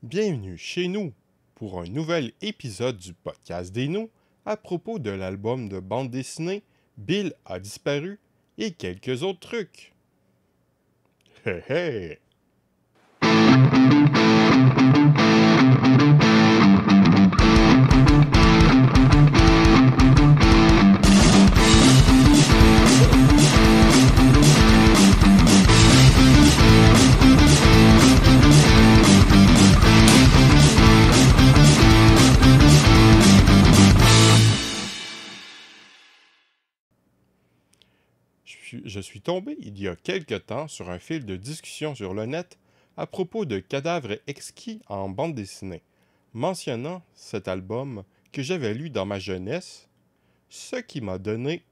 Bienvenue chez nous pour un nouvel épisode du podcast des nous à propos de l'album de bande dessinée Bill a disparu et quelques autres trucs. Hé hé! Je suis tombé il y a quelque temps sur un fil de discussion sur le net à propos de cadavres exquis en bande dessinée, mentionnant cet album que j'avais lu dans ma jeunesse, ce qui m'a donné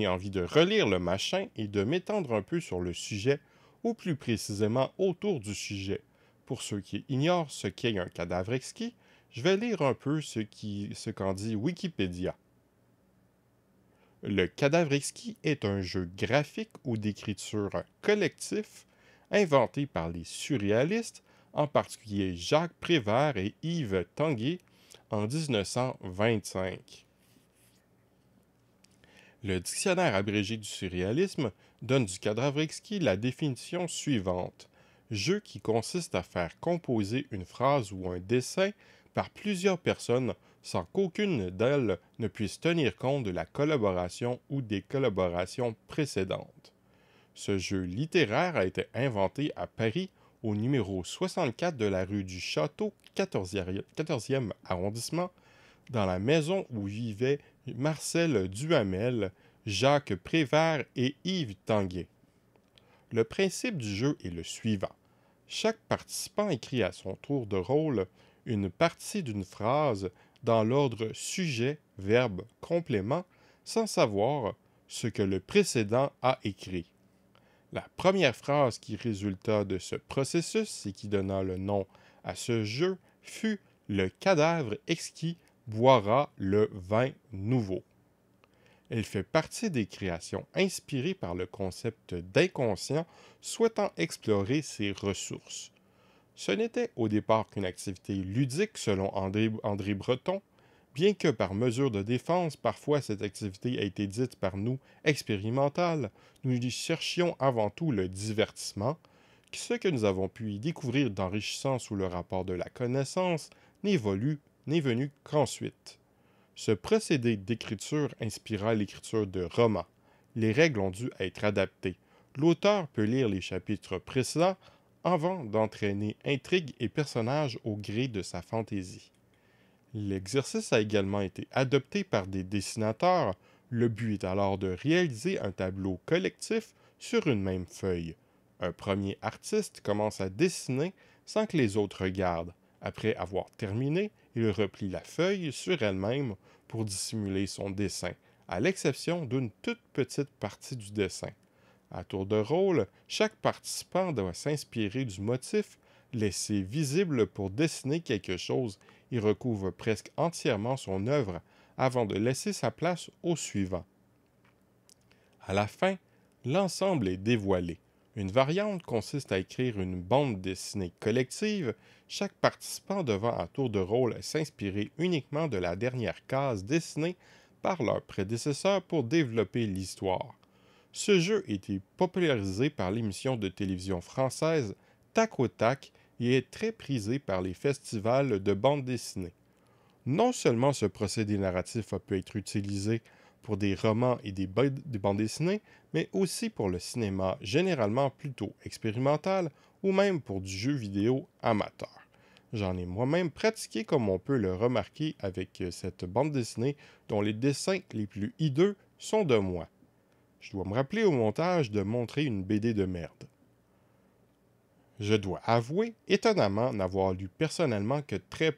envie de relire le machin et de m'étendre un peu sur le sujet, ou plus précisément autour du sujet. Pour ceux qui ignorent ce qu'est un cadavre exquis, je vais lire un peu ce qu'en dit Wikipédia. Le cadavre exquis est un jeu graphique ou d'écriture collectif inventé par les surréalistes, en particulier Jacques Prévert et Yves Tanguay, en 1925. Le dictionnaire abrégé du surréalisme donne du cadavre exquis la définition suivante. Jeu qui consiste à faire composer une phrase ou un dessin par plusieurs personnes sans qu'aucune d'elles ne puisse tenir compte de la collaboration ou des collaborations précédentes. Ce jeu littéraire a été inventé à Paris au numéro 64 de la rue du Château, 14e arrondissement, dans la maison où vivaient Marcel Duhamel, Jacques Prévert et Yves Tanguay. Le principe du jeu est le suivant. Chaque participant écrit à son tour de rôle une partie d'une phrase dans l'ordre sujet, verbe, complément, sans savoir ce que le précédent a écrit. La première phrase qui résulta de ce processus et qui donna le nom à ce jeu fut « Le cadavre exquis boira le vin nouveau ». Elle fait partie des créations inspirées par le concept d'inconscient souhaitant explorer ses ressources. Ce n'était au départ qu'une activité ludique selon André Breton, bien que par mesure de défense, parfois cette activité a été dite par nous expérimentale, nous y cherchions avant tout le divertissement. Ce que nous avons pu y découvrir d'enrichissant sous le rapport de la connaissance n'est venu qu'ensuite. Ce procédé d'écriture inspira l'écriture de romans. Les règles ont dû être adaptées. L'auteur peut lire les chapitres précédents avant d'entraîner intrigue et personnages au gré de sa fantaisie. L'exercice a également été adopté par des dessinateurs. Le but est alors de réaliser un tableau collectif sur une même feuille. Un premier artiste commence à dessiner sans que les autres regardent. Après avoir terminé, il replie la feuille sur elle-même pour dissimuler son dessin, à l'exception d'une toute petite partie du dessin. À tour de rôle, chaque participant doit s'inspirer du motif laissé visible pour dessiner quelque chose et recouvre presque entièrement son œuvre avant de laisser sa place au suivant. À la fin, l'ensemble est dévoilé. Une variante consiste à écrire une bande dessinée collective, chaque participant devant à tour de rôle s'inspirer uniquement de la dernière case dessinée par leur prédécesseur pour développer l'histoire. Ce jeu a été popularisé par l'émission de télévision française Tac au Tac et est très prisé par les festivals de bande dessinée. Non seulement ce procédé narratif a pu être utilisé pour des romans et des bandes dessinées, mais aussi pour le cinéma généralement plutôt expérimental ou même pour du jeu vidéo amateur. J'en ai moi-même pratiqué comme on peut le remarquer avec cette bande dessinée dont les dessins les plus hideux sont de moi. Je dois me rappeler au montage de montrer une BD de merde. Je dois avouer, étonnamment, n'avoir lu personnellement que très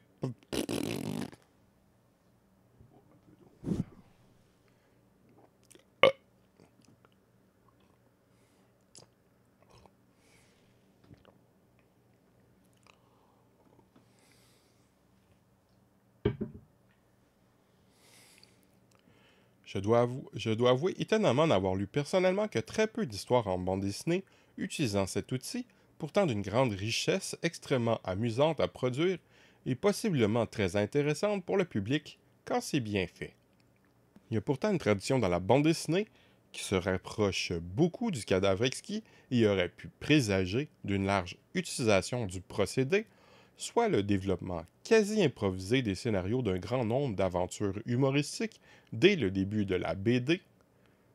Je dois avouer étonnamment n'avoir lu personnellement que très peu d'histoires en bande dessinée utilisant cet outil pourtant d'une grande richesse, extrêmement amusante à produire et possiblement très intéressante pour le public quand c'est bien fait. Il y a pourtant une tradition dans la bande dessinée qui se rapproche beaucoup du cadavre exquis et aurait pu présager d'une large utilisation du procédé, soit le développement quasi improvisé des scénarios d'un grand nombre d'aventures humoristiques dès le début de la BD.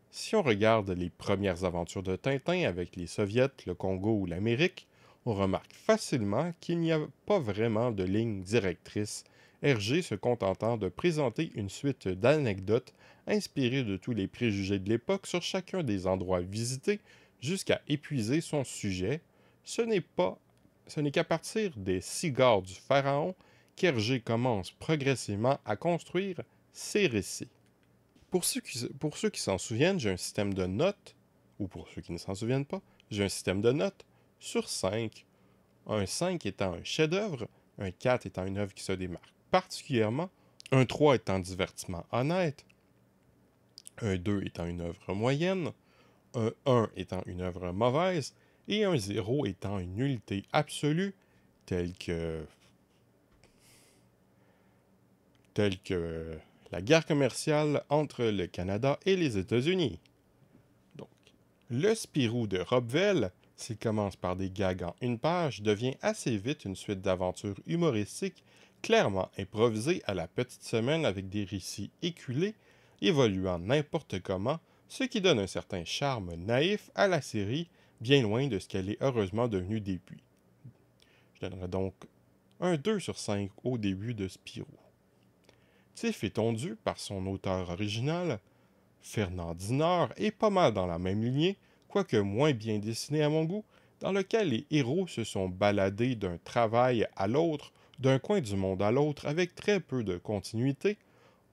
Si on regarde les premières aventures de Tintin avec les Soviets, le Congo ou l'Amérique, on remarque facilement qu'il n'y a pas vraiment de ligne directrice, Hergé se contentant de présenter une suite d'anecdotes inspirées de tous les préjugés de l'époque sur chacun des endroits visités jusqu'à épuiser son sujet. Ce n'est qu'à partir des cigares du pharaon qu'Hergé commence progressivement à construire ses récits. Pour ceux qui s'en souviennent, j'ai un système de notes, ou pour ceux qui ne s'en souviennent pas, j'ai un système de notes sur 5. Un 5 étant un chef-d'œuvre, un 4 étant une œuvre qui se démarque particulièrement, un 3 étant divertissement honnête, un 2 étant une œuvre moyenne, un 1 étant une œuvre mauvaise, et un 0 étant une nullité absolue, telle que la guerre commerciale entre le Canada et les États-Unis. Donc, le Spirou de Robvel, s'il commence par des gags en une page, devient assez vite une suite d'aventures humoristiques clairement improvisées à la petite semaine avec des récits éculés, évoluant n'importe comment, ce qui donne un certain charme naïf à la série, bien loin de ce qu'elle est heureusement devenue depuis. Je donnerai donc un 2 sur 5 au début de Spirou. Tif est tondu par son auteur original, Fernand Dinard, est pas mal dans la même lignée, quoique moins bien dessiné à mon goût, dans lequel les héros se sont baladés d'un travail à l'autre, d'un coin du monde à l'autre, avec très peu de continuité.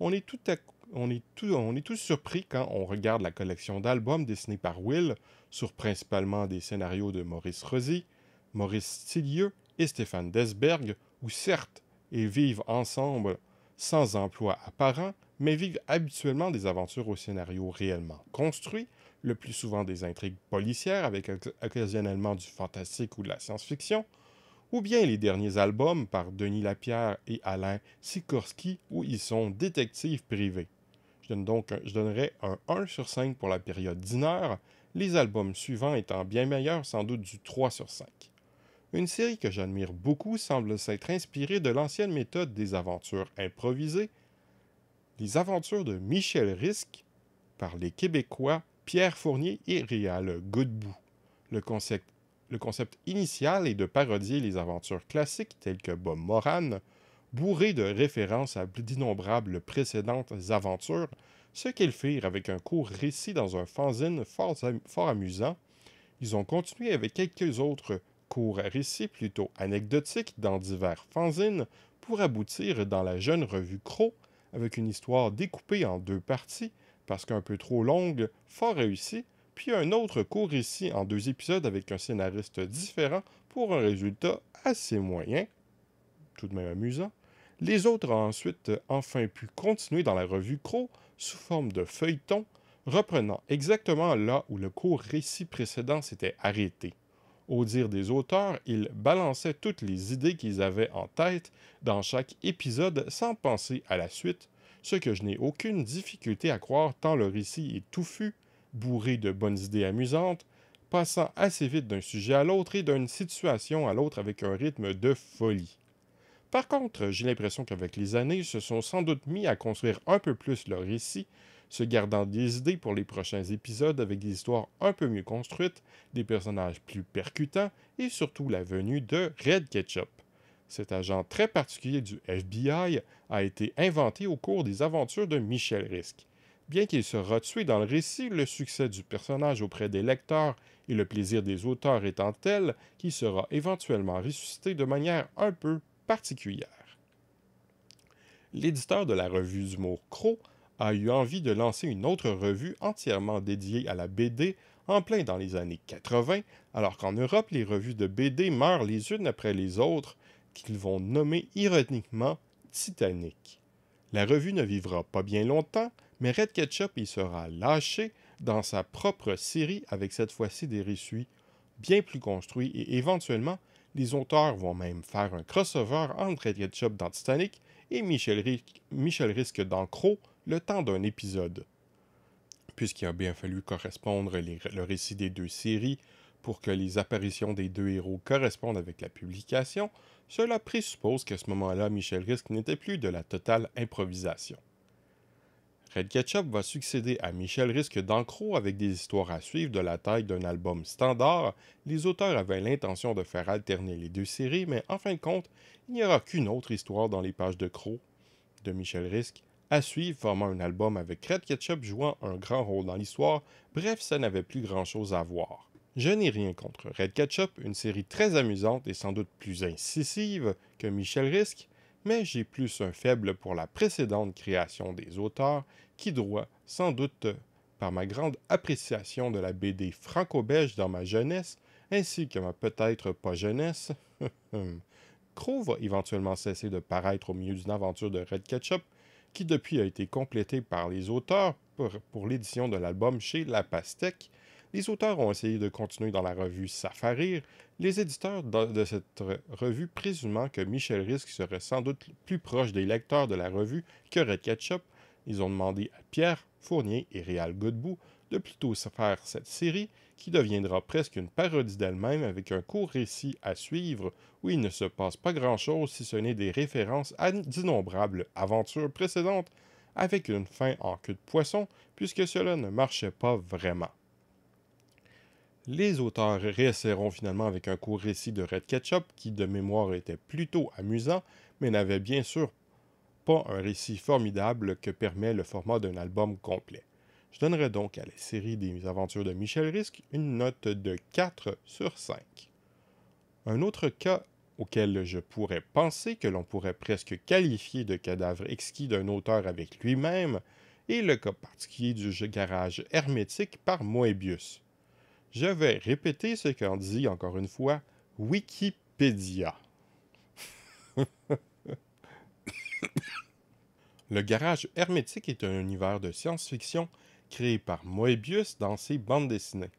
On est tous surpris quand on regarde la collection d'albums dessinés par Will, sur principalement des scénarios de Maurice Rosy, Maurice Stillieux et Stéphane Desberg, où certes, ils vivent ensemble sans emploi apparent, mais vivent habituellement des aventures au scénario réellement construit, le plus souvent des intrigues policières avec occasionnellement du fantastique ou de la science-fiction, ou bien les derniers albums par Denis Lapierre et Alain Sikorski où ils sont détectives privés. Je donnerais un 1 sur 5 pour la période Dinard, les albums suivants étant bien meilleurs, sans doute du 3 sur 5. Une série que j'admire beaucoup semble s'être inspirée de l'ancienne méthode des aventures improvisées, les aventures de Michel Risque, par les Québécois Pierre Fournier et Réal Godbout. Le concept initial est de parodier les aventures classiques telles que Bob Moran, bourré de références à d'innombrables précédentes aventures, ce qu'ils firent avec un court récit dans un fanzine fort amusant. Ils ont continué avec quelques autres courts récits plutôt anecdotiques dans divers fanzines pour aboutir dans la jeune revue Croc avec une histoire découpée en 2 parties parce qu'un peu trop longue, fort réussie, puis un autre court récit en 2 épisodes avec un scénariste différent pour un résultat assez moyen, tout de même amusant. Les autres ont ensuite enfin pu continuer dans la revue Croc sous forme de feuilleton, reprenant exactement là où le court récit précédent s'était arrêté. Au dire des auteurs, ils balançaient toutes les idées qu'ils avaient en tête dans chaque épisode sans penser à la suite, ce que je n'ai aucune difficulté à croire tant le récit est touffu, bourré de bonnes idées amusantes, passant assez vite d'un sujet à l'autre et d'une situation à l'autre avec un rythme de folie. Par contre, j'ai l'impression qu'avec les années, ils se sont sans doute mis à construire un peu plus leur récit, se gardant des idées pour les prochains épisodes avec des histoires un peu mieux construites, des personnages plus percutants et surtout la venue de Red Ketchup. Cet agent très particulier du FBI a été inventé au cours des aventures de Michel Risque. Bien qu'il sera tué dans le récit, le succès du personnage auprès des lecteurs et le plaisir des auteurs étant tel qu'il sera éventuellement ressuscité de manière un peu particulière. L'éditeur de la revue d'humour Croc a eu envie de lancer une autre revue entièrement dédiée à la BD en plein dans les années 80, alors qu'en Europe, les revues de BD meurent les unes après les autres, qu'ils vont nommer ironiquement Titanic. La revue ne vivra pas bien longtemps, mais Red Ketchup y sera lâché dans sa propre série avec cette fois-ci des récits bien plus construit et éventuellement, les auteurs vont même faire un crossover entre Red Ketchup dans Titanic et Michel Risque dans Crow le temps d'un épisode. Puisqu'il a bien fallu correspondre le récit des deux séries pour que les apparitions des deux héros correspondent avec la publication, cela présuppose qu'à ce moment-là, Michel Risque n'était plus de la totale improvisation. Red Ketchup va succéder à Michel Risque d'Ancro avec des histoires à suivre de la taille d'un album standard. Les auteurs avaient l'intention de faire alterner les deux séries, mais en fin de compte, il n'y aura qu'une autre histoire dans les pages de Crow de Michel Risque à suivre, formant un album avec Red Ketchup jouant un grand rôle dans l'histoire. Bref, ça n'avait plus grand-chose à voir. Je n'ai rien contre Red Ketchup, une série très amusante et sans doute plus incisive que Michel Risque, mais j'ai plus un faible pour la précédente création des auteurs, qui doit, sans doute par ma grande appréciation de la BD franco-belge dans ma jeunesse, ainsi que ma peut-être pas jeunesse. Crow va éventuellement cesser de paraître au milieu d'une aventure de Red Ketchup, qui depuis a été complétée par les auteurs pour l'édition de l'album chez La Pastèque. Les auteurs ont essayé de continuer dans la revue Safarir, les éditeurs de cette revue présumant que Michel Risque serait sans doute plus proche des lecteurs de la revue que Red Ketchup. Ils ont demandé à Pierre Fournier et Réal Godbout de plutôt faire cette série qui deviendra presque une parodie d'elle-même avec un court récit à suivre où il ne se passe pas grand-chose si ce n'est des références à d'innombrables aventures précédentes avec une fin en queue de poisson puisque cela ne marchait pas vraiment. Les auteurs réessaieront finalement avec un court récit de Red Ketchup qui de mémoire était plutôt amusant mais n'avait bien sûr pas un récit formidable que permet le format d'un album complet. Je donnerai donc à la série des aventures de Michel Risque une note de 4 sur 5. Un autre cas auquel je pourrais penser que l'on pourrait presque qualifier de cadavre exquis d'un auteur avec lui-même est le cas particulier du jeu garage hermétique par Moebius. Je vais répéter ce qu'en dit encore une fois Wikipédia. Le garage hermétique est un univers de science-fiction créé par Moebius dans ses bandes dessinées.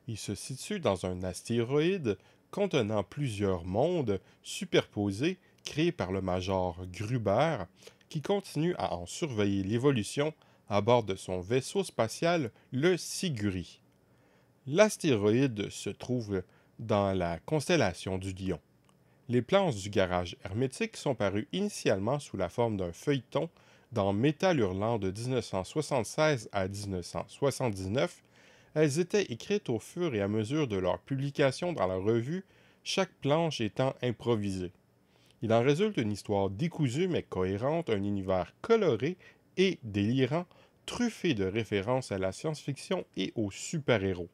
Il se situe dans un astéroïde contenant plusieurs mondes superposés créés par le major Gruber qui continue à en surveiller l'évolution à bord de son vaisseau spatial, le Siguri. L'astéroïde se trouve dans la constellation du Lion. Les planches du garage hermétique sont parues initialement sous la forme d'un feuilleton dans Métal Hurlant de 1976 à 1979. Elles étaient écrites au fur et à mesure de leur publication dans la revue, chaque planche étant improvisée. Il en résulte une histoire décousue mais cohérente, un univers coloré et délirant, truffé de références à la science-fiction et aux super-héros.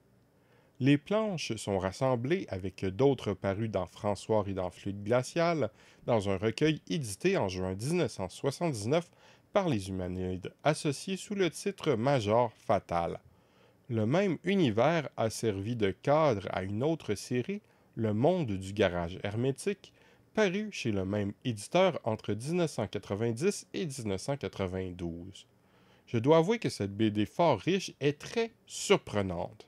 Les planches sont rassemblées avec d'autres parus dans François et dans Fluide glacial dans un recueil édité en juin 1979 par les humanoïdes associés sous le titre Major Fatal. Le même univers a servi de cadre à une autre série, Le Monde du garage hermétique, parue chez le même éditeur entre 1990 et 1992. Je dois avouer que cette BD fort riche est très surprenante.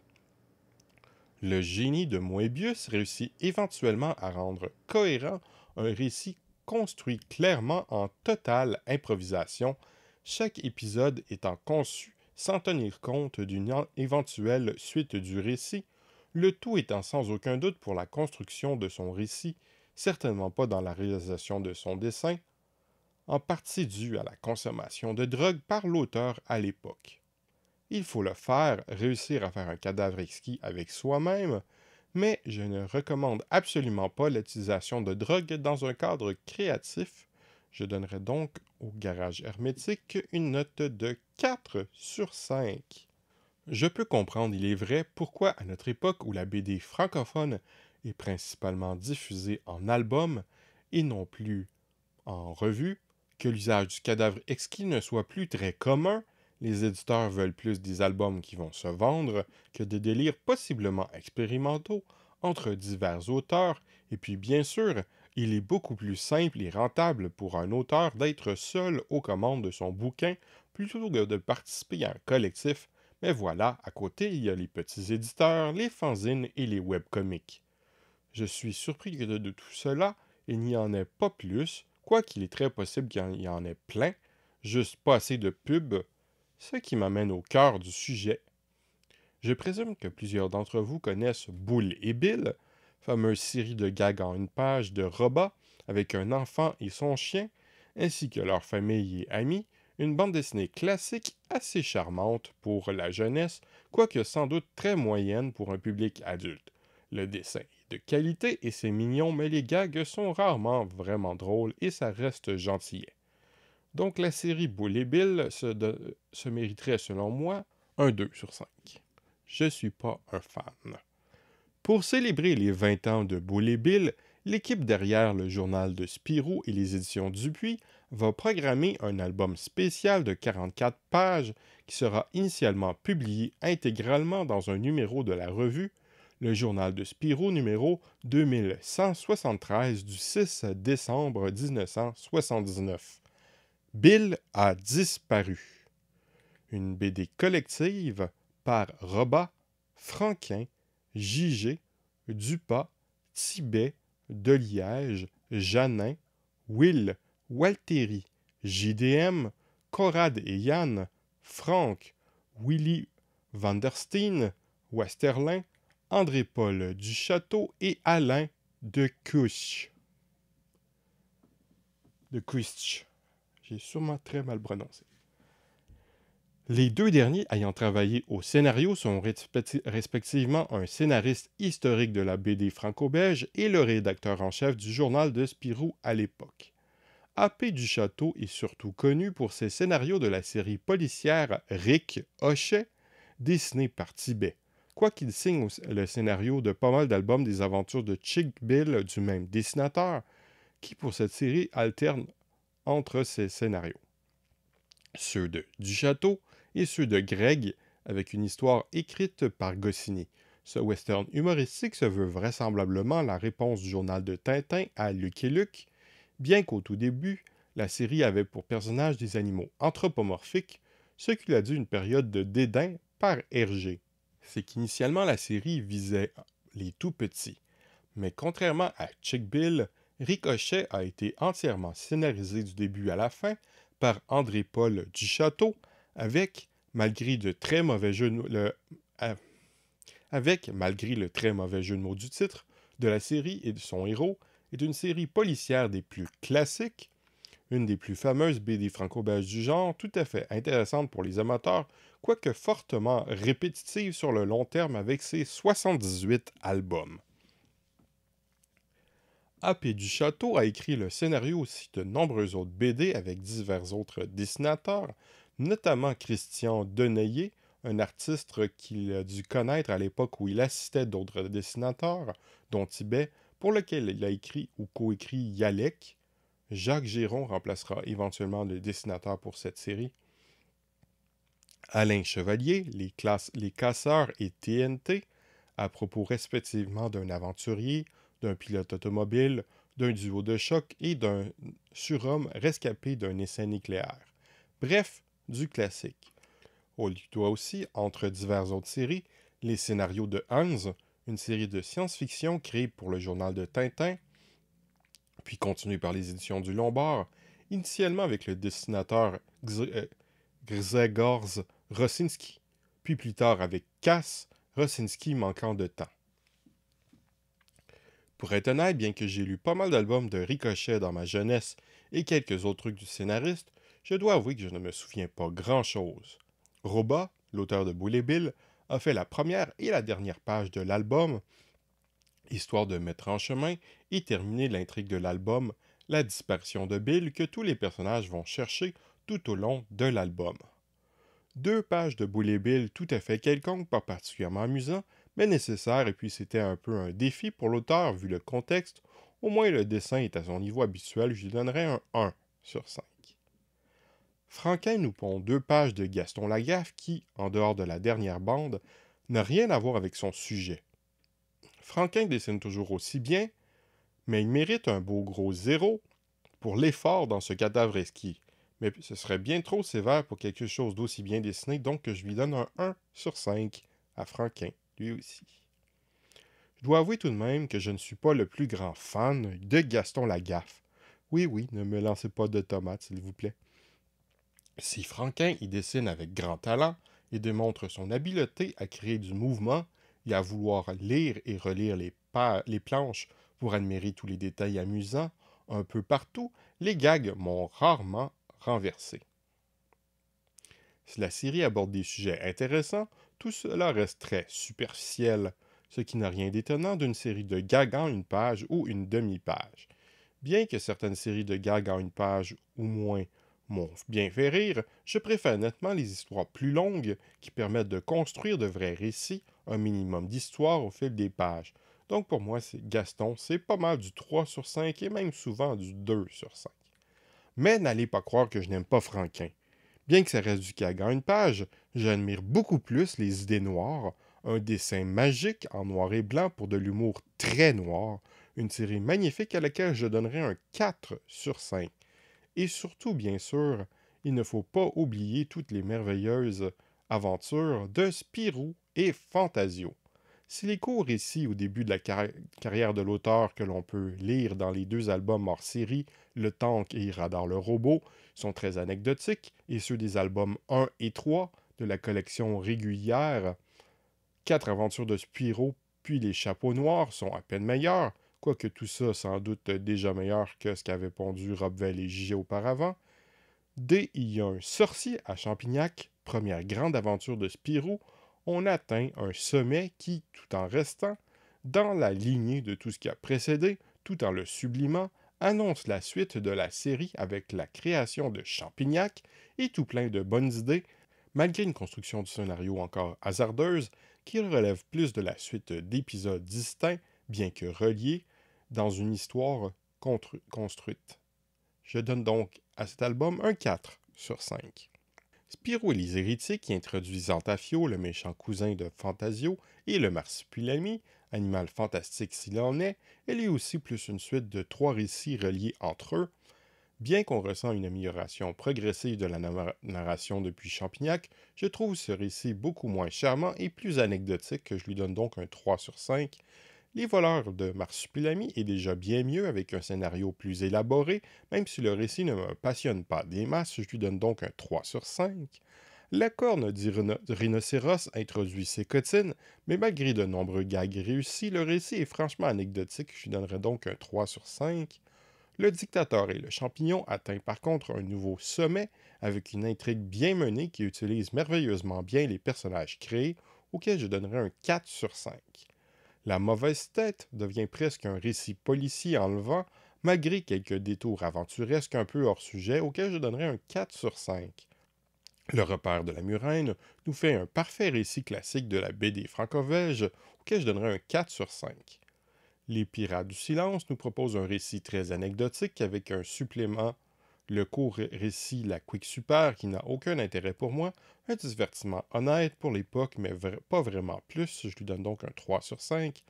Le génie de Moebius réussit éventuellement à rendre cohérent un récit construit clairement en totale improvisation, chaque épisode étant conçu sans tenir compte d'une éventuelle suite du récit, le tout étant sans aucun doute pour la construction de son récit, certainement pas dans la réalisation de son dessin, en partie dû à la consommation de drogue par l'auteur à l'époque. Il faut le faire, réussir à faire un cadavre exquis avec soi-même, mais je ne recommande absolument pas l'utilisation de drogue dans un cadre créatif. Je donnerai donc au garage hermétique une note de 4 sur 5. Je peux comprendre, il est vrai, pourquoi à notre époque où la BD francophone est principalement diffusée en album et non plus en revue, que l'usage du cadavre exquis ne soit plus très commun. Les éditeurs veulent plus des albums qui vont se vendre que des délires possiblement expérimentaux entre divers auteurs, et puis bien sûr, il est beaucoup plus simple et rentable pour un auteur d'être seul aux commandes de son bouquin plutôt que de participer à un collectif Mais voilà, à côté, il y a les petits éditeurs, les fanzines et les webcomics. Je suis surpris que de tout cela, il n'y en ait pas plus, quoiqu'il est très possible qu'il y en ait plein, juste pas assez de pubs, ce qui m'amène au cœur du sujet. Je présume que plusieurs d'entre vous connaissent Boule et Bill, fameuse série de gags en une page de Roba avec un enfant et son chien, ainsi que leur famille et amis, une bande dessinée classique assez charmante pour la jeunesse, quoique sans doute très moyenne pour un public adulte. Le dessin est de qualité et c'est mignon, mais les gags sont rarement vraiment drôles et ça reste gentillet. Donc la série Boule et Bill se mériterait selon moi un 2 sur 5. Je suis pas un fan. Pour célébrer les 20 ans de Boule et Bill, l'équipe derrière le journal de Spirou et les éditions Dupuis va programmer un album spécial de 44 pages qui sera initialement publié intégralement dans un numéro de la revue, le journal de Spirou numéro 2173 du 6 décembre 1979. Bill a disparu. Une BD collective par Roba, Franquin, J.G., Dupas, Tibet, Deliège, Janin, Will, Walteri, JDM, Conrad et Yann, Franck, Willy van der Steen, Westerlin, André-Paul Duchâteau et Alain de Kusch. De Kusch. J'ai sûrement très mal prononcé. Les deux derniers ayant travaillé au scénario sont respectivement un scénariste historique de la BD franco-belge et le rédacteur en chef du journal de Spirou à l'époque. A.P. Duchâteau est surtout connu pour ses scénarios de la série policière Rick Hochet, dessinée par Tibet, quoiqu'il signe le scénario de pas mal d'albums des aventures de Chick Bill du même dessinateur, qui pour cette série alterne entre ses scénarios. Ceux de Duchâteau et ceux de Greg, avec une histoire écrite par Goscinny. Ce western humoristique se veut vraisemblablement la réponse du journal de Tintin à Lucky Luke, bien qu'au tout début, la série avait pour personnages des animaux anthropomorphiques, ce qui a dû une période de dédain par Hergé. C'est qu'initialement la série visait les tout petits, mais contrairement à Chick Bill, Ricochet a été entièrement scénarisé du début à la fin par André-Paul Duchâteau, malgré le très mauvais jeu de mots du titre, de la série et de son héros, est une série policière des plus classiques, une des plus fameuses BD franco-belges du genre, tout à fait intéressante pour les amateurs, quoique fortement répétitive sur le long terme avec ses 78 albums. A.P. Duchâteau a écrit le scénario aussi de nombreux autres BD avec divers autres dessinateurs, notamment Christian Deneyer, un artiste qu'il a dû connaître à l'époque où il assistait d'autres dessinateurs, dont Tibet, pour lequel il a écrit ou coécrit Yalek. Jacques Giron remplacera éventuellement le dessinateur pour cette série. Alain Chevalier, les Casseurs et TNT, à propos respectivement d'un aventurier, d'un pilote automobile, d'un duo de choc et d'un surhomme rescapé d'un essai nucléaire. Bref, du classique. On lui doit aussi, entre diverses autres séries, les scénarios de Hans, une série de science-fiction créée pour le journal de Tintin, puis continuée par les éditions du Lombard, initialement avec le dessinateur Grzegorz Rosinski, puis plus tard avec Cass, Rosinski manquant de temps. Pour être honnête, bien que j'ai lu pas mal d'albums de Ricochet dans ma jeunesse et quelques autres trucs du scénariste, je dois avouer que je ne me souviens pas grand-chose. Roba, l'auteur de Boule et Bill, a fait la première et la dernière page de l'album, histoire de mettre en chemin et terminer l'intrigue de l'album, la disparition de Bill que tous les personnages vont chercher tout au long de l'album. 2 pages de Boule et Bill tout à fait quelconques, pas particulièrement amusant, mais nécessaire, et puis c'était un peu un défi pour l'auteur vu le contexte. Au moins le dessin est à son niveau habituel, je lui donnerais un 1 sur 5. Franquin nous pond 2 pages de Gaston Lagaffe qui, en dehors de la dernière bande, n'a rien à voir avec son sujet. Franquin dessine toujours aussi bien, mais il mérite un beau gros 0 pour l'effort dans ce cadavre esquis. mais ce serait bien trop sévère pour quelque chose d'aussi bien dessiné, donc je lui donne un 1 sur 5 à Franquin, lui aussi. Je dois avouer tout de même que je ne suis pas le plus grand fan de Gaston Lagaffe. Oui, oui, ne me lancez pas de tomates, s'il vous plaît. Si Franquin y dessine avec grand talent et démontre son habileté à créer du mouvement et à vouloir lire et relire les planches pour admirer tous les détails amusants, un peu partout, les gags m'ont rarement renversé. Si la série aborde des sujets intéressants, tout cela reste très superficiel, ce qui n'a rien d'étonnant d'une série de gags en une page ou une demi-page. Bien que certaines séries de gags en une page ou moins m'ont bien fait rire, je préfère nettement les histoires plus longues qui permettent de construire de vrais récits, un minimum d'histoire au fil des pages. Donc pour moi, Gaston, c'est pas mal du 3 sur 5 et même souvent du 2 sur 5. Mais n'allez pas croire que je n'aime pas Franquin. Bien que ça reste du gag en une page, j'admire beaucoup plus les idées noires, un dessin magique en noir et blanc pour de l'humour très noir, une série magnifique à laquelle je donnerais un 4 sur 5. Et surtout, bien sûr, il ne faut pas oublier toutes les merveilleuses aventures de Spirou et Fantasio. Si les courts récits au début de la carrière de l'auteur que l'on peut lire dans les deux albums hors série, Le Tank et Radar le Robot, sont très anecdotiques, et ceux des albums 1 et 3 de la collection régulière, 4 aventures de Spirou puis Les Chapeaux Noirs sont à peine meilleurs, quoique tout ça sans doute déjà meilleur que ce qu'avaient pondu Robvel et J.G. auparavant. Dès Il y a un sorcier à Champignac, première grande aventure de Spirou, on atteint un sommet qui, tout en restant dans la lignée de tout ce qui a précédé, tout en le sublimant, annonce la suite de la série avec la création de Champignac et tout plein de bonnes idées, malgré une construction du scénario encore hasardeuse, qui relève plus de la suite d'épisodes distincts, bien que reliés, dans une histoire construite. Je donne donc à cet album un 4 sur 5. Spirou et les Hérétiques qui introduisent Zantafio, le méchant cousin de Fantasio, et le Marsupilami, animal fantastique s'il en est, elle est aussi plus une suite de 3 récits reliés entre eux. Bien qu'on ressent une amélioration progressive de la narration depuis Champignac, je trouve ce récit beaucoup moins charmant et plus anecdotique, que je lui donne donc un 3 sur 5. Les voleurs de Marsupilami est déjà bien mieux avec un scénario plus élaboré, même si le récit ne me passionne pas des masses, je lui donne donc un 3 sur 5. La corne du rhinocéros introduit ses cotines, mais malgré de nombreux gags réussis, le récit est franchement anecdotique, je lui donnerai donc un 3 sur 5. Le dictateur et le champignon atteint par contre un nouveau sommet avec une intrigue bien menée qui utilise merveilleusement bien les personnages créés, auxquels je donnerai un 4 sur 5. La mauvaise tête devient presque un récit policier enlevant, malgré quelques détours aventuresques un peu hors sujet, auxquels je donnerai un 4 sur 5. Le repère de la Murène nous fait un parfait récit classique de la BD franco-belge, auquel je donnerai un 4 sur 5. Les Pirates du Silence nous proposent un récit très anecdotique avec un supplément, le court récit La Quick Super, qui n'a aucun intérêt pour moi, un divertissement honnête pour l'époque, mais pas vraiment plus, je lui donne donc un 3 sur 5.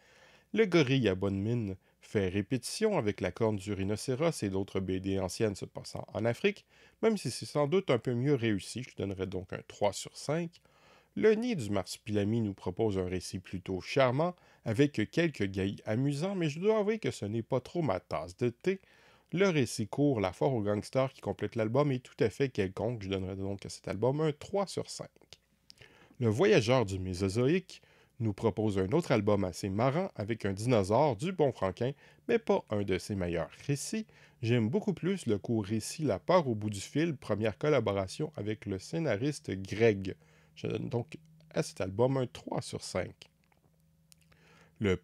Le gorille à bonne mine fait répétition avec la corne du rhinocéros et d'autres BD anciennes se passant en Afrique, même si c'est sans doute un peu mieux réussi, je lui donnerais donc un 3 sur 5. Le nid du marsupilami nous propose un récit plutôt charmant, avec quelques gags amusants, mais je dois avouer que ce n'est pas trop ma tasse de thé. Le récit court, La foire aux gangsters qui complète l'album est tout à fait quelconque, je donnerai donc à cet album un 3 sur 5. Le voyageur du Mésozoïque nous propose un autre album assez marrant avec un dinosaure du bon Franquin, mais pas un de ses meilleurs récits. J'aime beaucoup plus le court récit La peur au bout du fil, première collaboration avec le scénariste Greg. Je donne donc à cet album un 3 sur 5. Le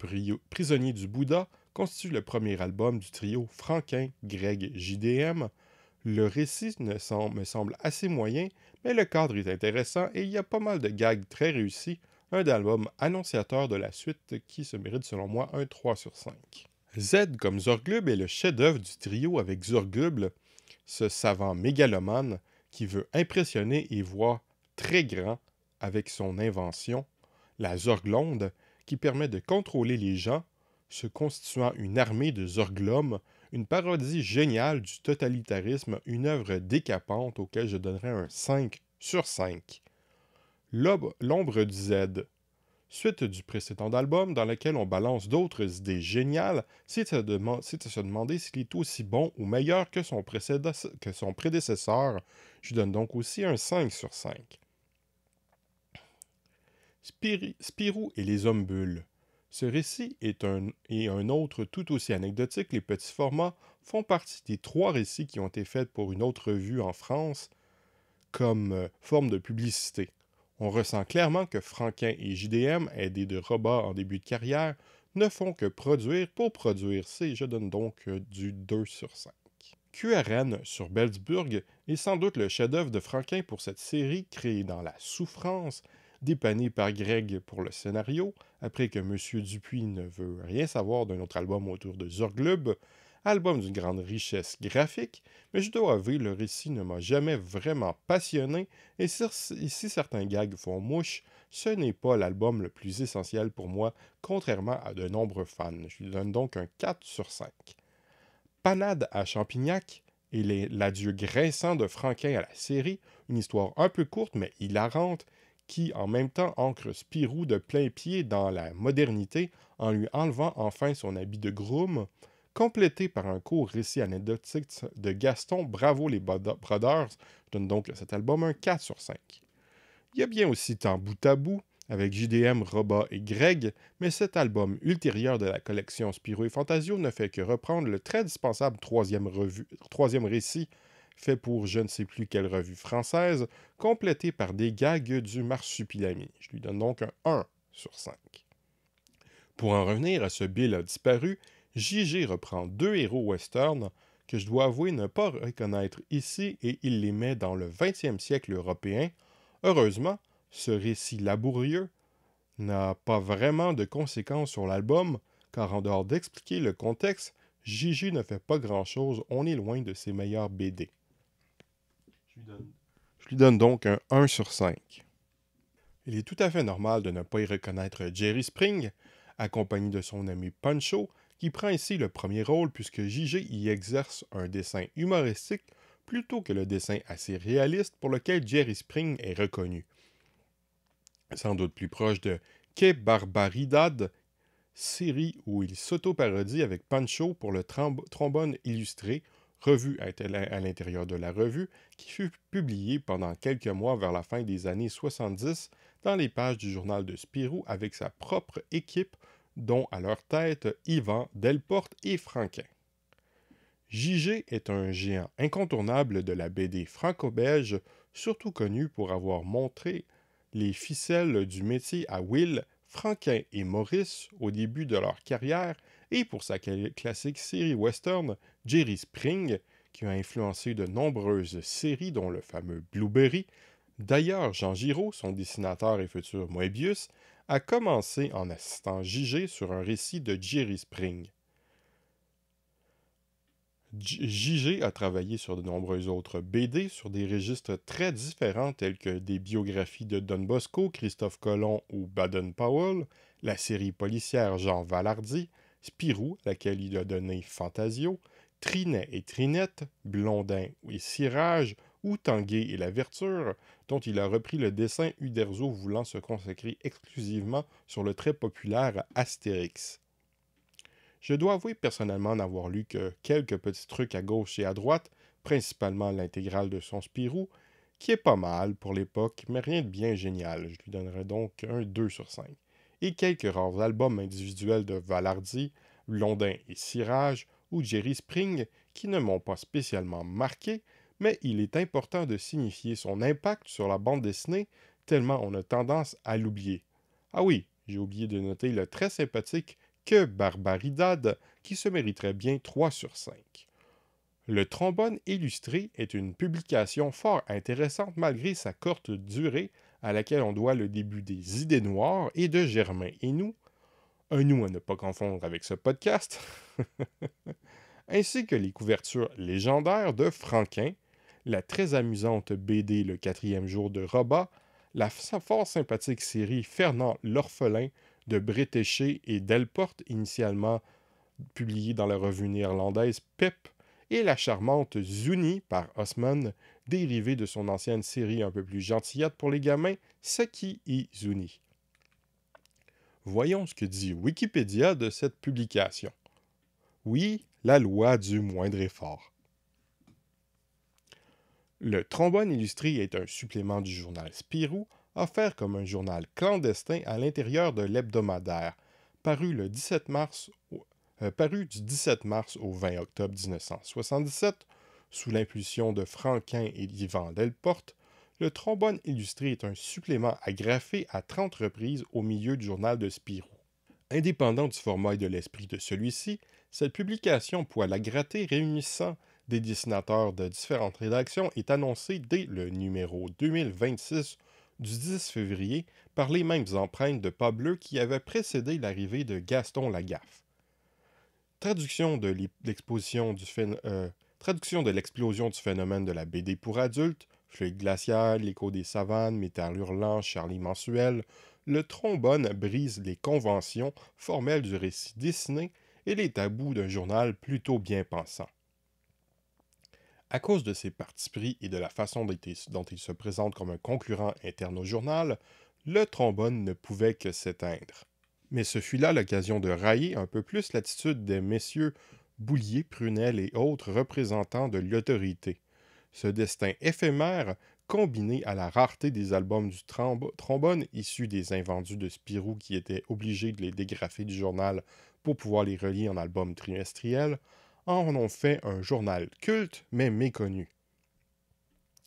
prisonnier du Bouddha constitue le premier album du trio Franquin, Greg, JDM. Le récit me semble assez moyen, mais le cadre est intéressant et il y a pas mal de gags très réussis, un album annonciateur de la suite qui se mérite selon moi un 3 sur 5. Z comme Zorglub est le chef-d'œuvre du trio avec Zorglub, ce savant mégalomane qui veut impressionner et voir très grand avec son invention, la Zorglonde, qui permet de contrôler les gens, se constituant une armée de Zorglum, une parodie géniale du totalitarisme, une œuvre décapante auquel je donnerais un 5 sur 5. L'ombre du Z, suite du précédent album dans lequel on balance d'autres idées géniales, c'est à se demander s'il est aussi bon ou meilleur que son prédécesseur. Je lui donne donc aussi un 5 sur 5. Spirou et les hommes bulles. Ce récit et un autre tout aussi anecdotique, les petits formats, font partie des 3 récits qui ont été faits pour une autre revue en France comme forme de publicité. On ressent clairement que Franquin et JDM, aidés de Roba en début de carrière, ne font que produire pour produire. Je donne donc du 2 sur 5. QRN sur Belzburg est sans doute le chef-d'œuvre de Franquin pour cette série créée dans la souffrance, dépanné par Greg pour le scénario, après que M. Dupuis ne veut rien savoir d'un autre album autour de Zorglub, album d'une grande richesse graphique, mais je dois avouer, le récit ne m'a jamais vraiment passionné, et si certains gags font mouche, ce n'est pas l'album le plus essentiel pour moi, contrairement à de nombreux fans. Je lui donne donc un 4 sur 5. Panade à Champignac et l'adieu grinçant de Franquin à la série, une histoire un peu courte mais hilarante, qui en même temps ancre Spirou de plein pied dans la modernité en lui enlevant enfin son habit de groom, complété par un court récit anecdotique de Gaston Bravo les Brothers. Je donne donc à cet album un 4 sur 5. Il y a bien aussi Tant bout à bout, avec JDM, Roba et Greg, mais cet album ultérieur de la collection Spirou et Fantasio ne fait que reprendre le très dispensable troisième récit fait pour je ne sais plus quelle revue française, complété par des gags du marsupilami. Je lui donne donc un 1 sur 5. Pour en revenir à ce Bill disparu, JG reprend 2 héros western que je dois avouer ne pas reconnaître ici et il les met dans le 20e siècle européen. Heureusement, ce récit laborieux n'a pas vraiment de conséquences sur l'album, car en dehors d'expliquer le contexte, JG ne fait pas grand-chose, on est loin de ses meilleurs BD. Je lui donne donc un 1 sur 5. Il est tout à fait normal de ne pas y reconnaître Jerry Spring, accompagné de son ami Pancho, qui prend ici le premier rôle puisque JG y exerce un dessin humoristique plutôt que le dessin assez réaliste pour lequel Jerry Spring est reconnu. Sans doute plus proche de Que Barbaridad, série où il s'auto-parodie avec Pancho pour le trombone illustré, revue à l'intérieur de la revue, qui fut publiée pendant quelques mois vers la fin des années 70 dans les pages du journal de Spirou avec sa propre équipe, dont à leur tête Yvan, Delporte et Franquin. JG est un géant incontournable de la BD franco-belge, surtout connu pour avoir montré les ficelles du métier à Will, Franquin et Maurice au début de leur carrière et pour sa classique série western Jerry Spring, qui a influencé de nombreuses séries dont le fameux Blueberry. D'ailleurs, Jean Giraud, son dessinateur et futur Moebius, a commencé en assistant JG sur un récit de Jerry Spring. JG a travaillé sur de nombreux autres BD sur des registres très différents tels que des biographies de Don Bosco, Christophe Colomb ou Baden-Powell, la série policière Jean Valardy, Spirou, laquelle il a donné Fantasio, Trinet et Trinette, Blondin et Cirage, ou Tanguay et la Verture, dont il a repris le dessin Uderzo voulant se consacrer exclusivement sur le très populaire Astérix. Je dois avouer personnellement n'avoir lu que quelques petits trucs à gauche et à droite, principalement l'intégrale de son Spirou, qui est pas mal pour l'époque, mais rien de bien génial. Je lui donnerai donc un 2 sur 5. Et quelques rares albums individuels de Valardy, Blondin et Cirage, ou Jerry Spring, qui ne m'ont pas spécialement marqué, mais il est important de signifier son impact sur la bande dessinée, tellement on a tendance à l'oublier. Ah oui, j'ai oublié de noter le très sympathique Que Barbaridad, qui se mériterait bien 3 sur 5. Le trombone illustré est une publication fort intéressante malgré sa courte durée, à laquelle on doit le début des Idées noires et de Germain et nous, un nous à ne pas confondre avec ce podcast, ainsi que les couvertures légendaires de Franquin, la très amusante BD Le quatrième jour de Roba, la fort sympathique série Fernand l'orphelin de Bretéché et Delporte, initialement publié dans la revue néerlandaise Pep, et la charmante Zuni par Osman, dérivée de son ancienne série un peu plus gentillette pour les gamins, Saki et Zuni. Voyons ce que dit Wikipédia de cette publication. Oui, la loi du moindre effort. Le Trombone illustré est un supplément du journal Spirou, offert comme un journal clandestin à l'intérieur de l'hebdomadaire, paru du 17 mars au 20 octobre 1977, sous l'impulsion de Franquin et d'Yvan Delporte. Le Trombone illustré est un supplément agrafé à 30 reprises au milieu du journal de Spirou. Indépendant du format et de l'esprit de celui-ci, cette publication poil à gratter réunissant des dessinateurs de différentes rédactions est annoncée dès le numéro 2026 du 10 février par les mêmes empreintes de pas bleu qui avaient précédé l'arrivée de Gaston Lagaffe. Traduction de l'explosion du phénomène de la BD pour adultes, Fluide glaciaire, L'écho des savanes, Métal hurlant, Charlie mensuel, le trombone brise les conventions formelles du récit dessiné et les tabous d'un journal plutôt bien pensant. À cause de ses partis pris et de la façon dont il se présente comme un concurrent interne au journal, le trombone ne pouvait que s'éteindre. Mais ce fut là l'occasion de railler un peu plus l'attitude des messieurs Boulier, Prunel et autres représentants de l'autorité. Ce destin éphémère, combiné à la rareté des albums du trombone issus des invendus de Spirou qui étaient obligés de les dégrafer du journal pour pouvoir les relier en albums trimestriels, en ont fait un journal culte mais méconnu.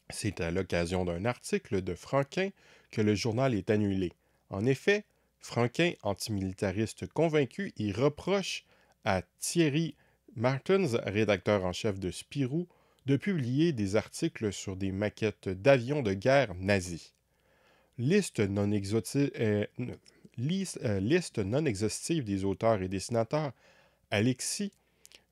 C'est à l'occasion d'un article de Franquin que le journal est annulé. En effet, Franquin, antimilitariste convaincu, y reproche à Thierry Martens, rédacteur en chef de Spirou, de publier des articles sur des maquettes d'avions de guerre nazis. Liste non exhaustive des auteurs et dessinateurs: Alexis,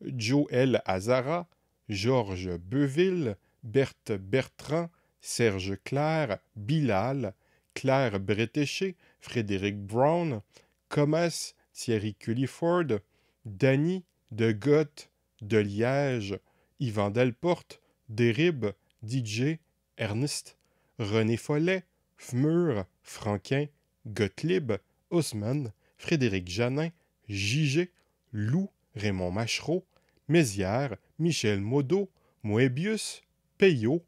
Joël Azara, Georges Beuville, Berthe Bertrand, Serge Clair, Bilal, Claire Bretéché, Frédéric Brown, Comas, Thierry Culliford, Danny, De Goth, De Liège, Yvan Delporte, Derib, DJ, Ernest, René Follet, Fmur, Franquin, Gottlieb, Haussmann, Frédéric Janin, Jigé, Lou, Raymond Machereau, Mézières, Michel Modo, Moebius, Peyo,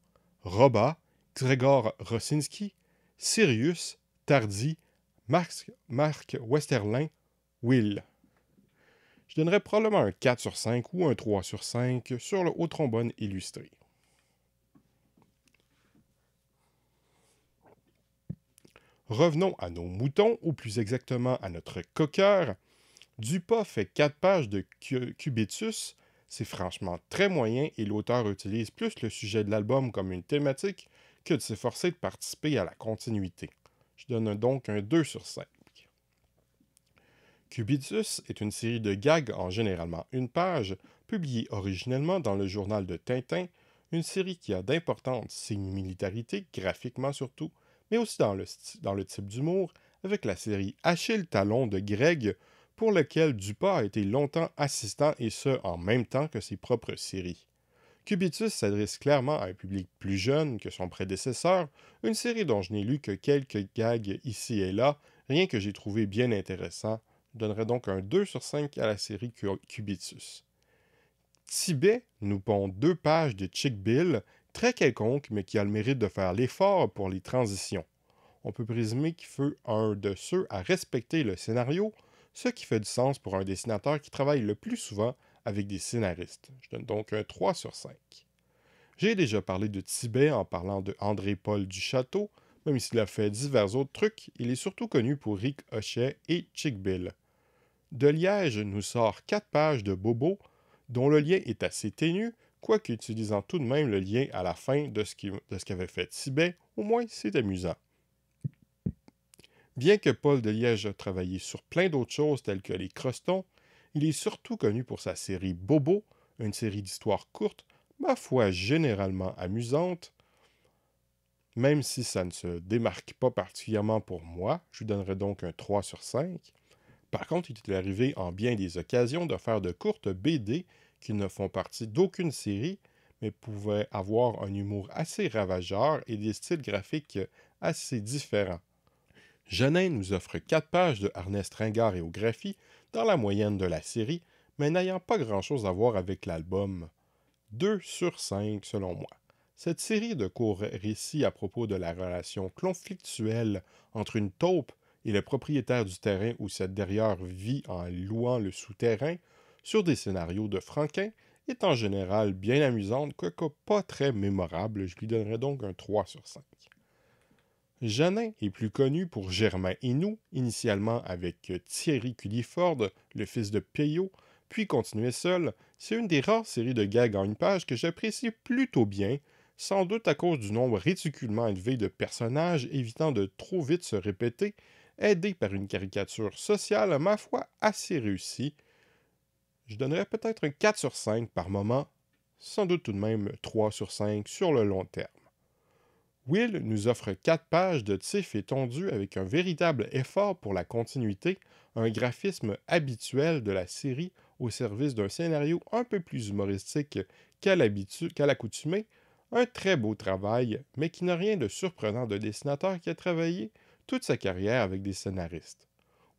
Roba, Gregor Rosinski, Sirius, Tardy, Marc Westerlin, Will. Je donnerais probablement un 4 sur 5 ou un 3 sur 5 sur le haut trombone illustré. Revenons à nos moutons, ou plus exactement à notre coqueur. Dupas fait 4 pages de Cubitus. C'est franchement très moyen et l'auteur utilise plus le sujet de l'album comme une thématique que de s'efforcer de participer à la continuité. Je donne donc un 2 sur 5. Cubitus est une série de gags en généralement une page, publiée originellement dans le journal de Tintin, une série qui a d'importantes similarités, graphiquement surtout, mais aussi dans le type d'humour, avec la série Achille Talon de Greg, pour lequel Dupas a été longtemps assistant et ce, en même temps que ses propres séries. Cubitus s'adresse clairement à un public plus jeune que son prédécesseur, une série dont je n'ai lu que quelques gags ici et là, rien que j'ai trouvé bien intéressant. Je donnerai donc un 2 sur 5 à la série Cubitus. Tibet nous pond 2 pages de Chick Bill, très quelconque, mais qui a le mérite de faire l'effort pour les transitions. On peut présumer qu'il fut un de ceux à respecter le scénario, ce qui fait du sens pour un dessinateur qui travaille le plus souvent avec des scénaristes. Je donne donc un 3 sur 5. J'ai déjà parlé de Tibet en parlant de André-Paul Duchâteau, même s'il a fait divers autres trucs, il est surtout connu pour Rick Hochet et Chick Bill. De Liège nous sort 4 pages de Bobo, dont le lien est assez ténu, quoique utilisant tout de même le lien à la fin de ce qu'avait fait Tibet, au moins c'est amusant. Bien que Paul de Liège a travaillé sur plein d'autres choses telles que les crostons, il est surtout connu pour sa série Bobo, une série d'histoires courtes, ma foi généralement amusante. Même si ça ne se démarque pas particulièrement pour moi, je lui donnerai donc un 3 sur 5. Par contre, il est arrivé en bien des occasions de faire de courtes BD qui ne font partie d'aucune série, mais pouvaient avoir un humour assez ravageur et des styles graphiques assez différents. Genin nous offre 4 pages de Ernest Ringard et au graphie, dans la moyenne de la série, mais n'ayant pas grand-chose à voir avec l'album. 2 sur 5 selon moi. Cette série de courts récits à propos de la relation conflictuelle entre une taupe et le propriétaire du terrain où cette dernière vit en louant le souterrain, sur des scénarios de Franquin, est en général bien amusante, quoique pas très mémorable. Je lui donnerais donc un 3 sur 5. Janin est plus connu pour Germain et nous, initialement avec Thierry Culliford, le fils de Peyo, puis continuait seul. C'est une des rares séries de gags en une page que j'apprécie plutôt bien, sans doute à cause du nombre ridiculement élevé de personnages évitant de trop vite se répéter, aidé par une caricature sociale, ma foi, assez réussie. Je donnerais peut-être un 4 sur 5 par moment, sans doute tout de même 3 sur 5 sur le long terme. Will nous offre 4 pages de tif étendu avec un véritable effort pour la continuité, un graphisme habituel de la série au service d'un scénario un peu plus humoristique qu'à l'accoutumée, un très beau travail, mais qui n'a rien de surprenant de dessinateur qui a travaillé toute sa carrière avec des scénaristes.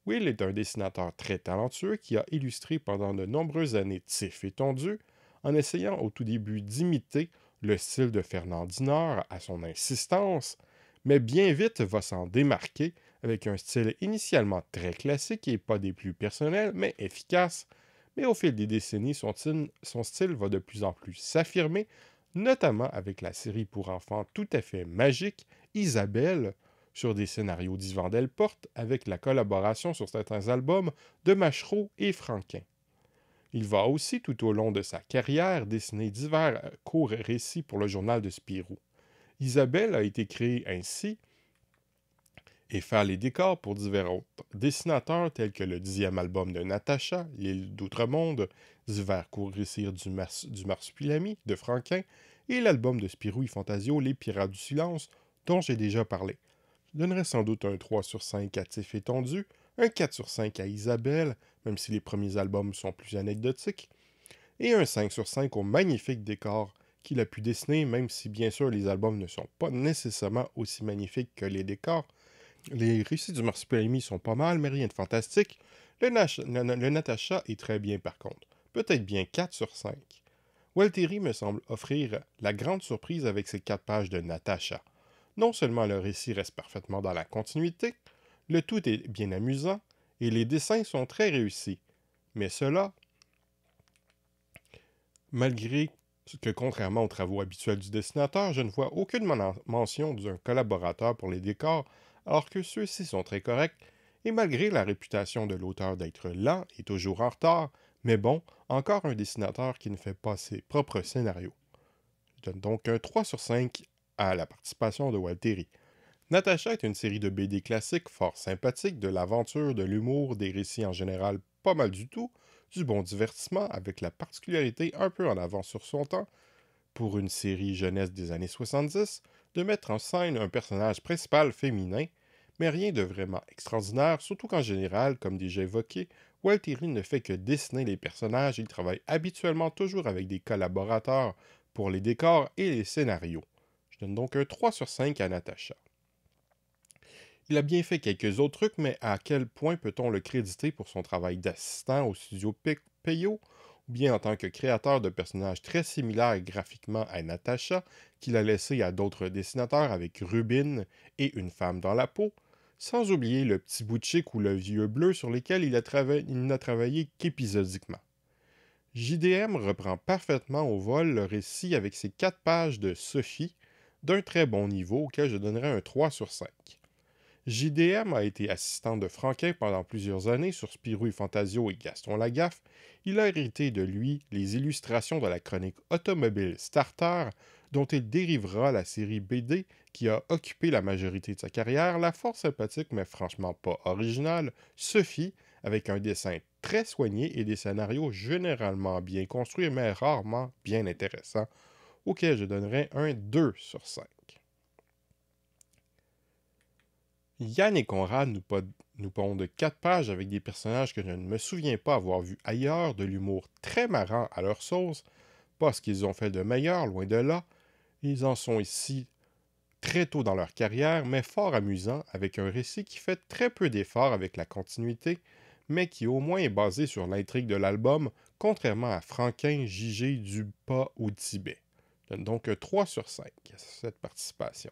Will est un dessinateur très talentueux qui a illustré pendant de nombreuses années Tif étendu, en essayant au tout début d'imiter le style de Fernand Dinard à son insistance, mais bien vite va s'en démarquer avec un style initialement très classique et pas des plus personnels, mais efficace. Mais au fil des décennies, son style va de plus en plus s'affirmer, notamment avec la série pour enfants tout à fait magique, Isabelle, sur des scénarios d'Yvan Delporte, avec la collaboration sur certains albums de Machereau et Franquin. Il va aussi, tout au long de sa carrière, dessiner divers courts récits pour le journal de Spirou. Isabelle a été créée ainsi et faire les décors pour divers autres dessinateurs tels que le 10e album de Natacha, L'île d'Outre-Monde, divers courts récits du Marsupilami de Franquin et l'album de Spirou et Fantasio, Les Pirates du Silence, dont j'ai déjà parlé. Je donnerais sans doute un 3 sur 5 à Tif étendu, un 4 sur 5 à Isabelle, même si les premiers albums sont plus anecdotiques, et un 5 sur 5 au magnifique décor qu'il a pu dessiner, même si bien sûr les albums ne sont pas nécessairement aussi magnifiques que les décors. Les récits du Marsupilami sont pas mal, mais rien de fantastique. Le Natacha est très bien par contre, peut-être bien 4 sur 5. Walteri me semble offrir la grande surprise avec ses 4 pages de Natacha. Non seulement le récit reste parfaitement dans la continuité, le tout est bien amusant et les dessins sont très réussis. Mais cela, malgré que contrairement aux travaux habituels du dessinateur, je ne vois aucune mention d'un collaborateur pour les décors, alors que ceux-ci sont très corrects, et malgré la réputation de l'auteur d'être lent et toujours en retard, mais bon, encore un dessinateur qui ne fait pas ses propres scénarios. Je donne donc un 3 sur 5 à la participation de Walteri. Natacha est une série de BD classiques fort sympathique, de l'aventure, de l'humour, des récits en général pas mal du tout, du bon divertissement avec la particularité un peu en avance sur son temps, pour une série jeunesse des années 70, de mettre en scène un personnage principal féminin, mais rien de vraiment extraordinaire, surtout qu'en général, comme déjà évoqué, Walteri ne fait que dessiner les personnages et il travaille habituellement toujours avec des collaborateurs pour les décors et les scénarios. Je donne donc un 3 sur 5 à Natacha. Il a bien fait quelques autres trucs, mais à quel point peut-on le créditer pour son travail d'assistant au studio Peyo, ou bien en tant que créateur de personnages très similaires graphiquement à Natacha, qu'il a laissé à d'autres dessinateurs avec Rubin et Une femme dans la peau, sans oublier le petit bout de chic ou le vieux bleu sur lesquels il n'a travaillé qu'épisodiquement. JDM reprend parfaitement au vol le récit avec ses 4 pages de Sophie, d'un très bon niveau auquel je donnerais un 3 sur 5. JDM a été assistant de Franquin pendant plusieurs années sur Spirou et Fantasio et Gaston Lagaffe. Il a hérité de lui les illustrations de la chronique automobile Starter, dont il dérivera la série BD qui a occupé la majorité de sa carrière, la fort sympathique mais franchement pas originale, Sophie, avec un dessin très soigné et des scénarios généralement bien construits mais rarement bien intéressants, auquel je donnerais un 2 sur 5. Yann et Conrad nous pondent 4 pages avec des personnages que je ne me souviens pas avoir vus ailleurs, de l'humour très marrant à leur sauce, pas ce qu'ils ont fait de meilleur, loin de là. Ils en sont ici très tôt dans leur carrière, mais fort amusant, avec un récit qui fait très peu d'efforts avec la continuité, mais qui au moins est basé sur l'intrigue de l'album, contrairement à Franquin, Jigé, Dupas ou Tibet. Je donne donc 3 sur 5 à cette participation.